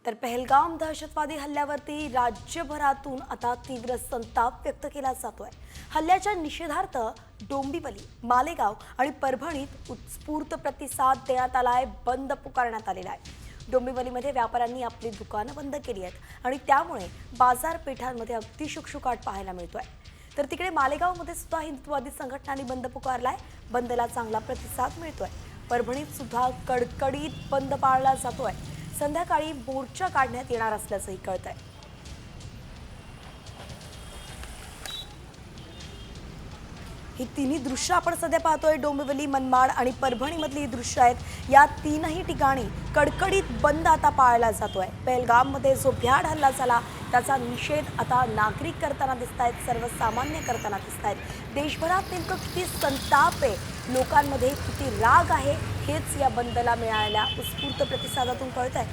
तर पहलगाम दहशतवादी हल्ल्यावरती राज्यभरातून आता तीव्र संताप व्यक्त केला जातोय। हल्ल्याच्या निषेधार्थ डोंबिवली, मालेगाव आणि परभणीत उत्स्फूर्त प्रतिसाद देण्यात आलाय। बंद पुकारण्यात आलेला आहे। डोंबिवलीमध्ये व्यापाऱ्यांनी आपली दुकानं बंद केली आहेत आणि त्यामुळे बाजारपेठांमध्ये अगदी शुकशुकाट पाहायला मिळतोय। तर तिकडे मालेगावमध्ये सुद्धा हिंदुत्ववादी संघटनांनी बंद पुकारलाय। बंदला चांगला प्रतिसाद मिळतोय। परभणीत सुद्धा कडकडीत बंद पाळला जातोय। संध्याकाळी मोर्चा काढण्यात येणार असल्याचंही कळतंय। ही तिन्ही दृश्य आपण सध्या पाहतोय। डोंबिवली, मनमाड आणि परभणीमधली ही दृश्य आहेत। या तीनही ठिकाणी कडकडीत बंद आता पाळला जातोय। पहलगाममध्ये जो भ्याड हल्ला झाला त्याचा निषेध आता नागरिक करताना दिसतायत, सर्वसामान्य करताना दिसतायत। देशभरात नेमकं किती संताप आहे, लोकांमध्ये किती राग आहे, हेच या बंदला मिळालेल्या उत्स्फूर्त प्रतिसादातून कळतंय।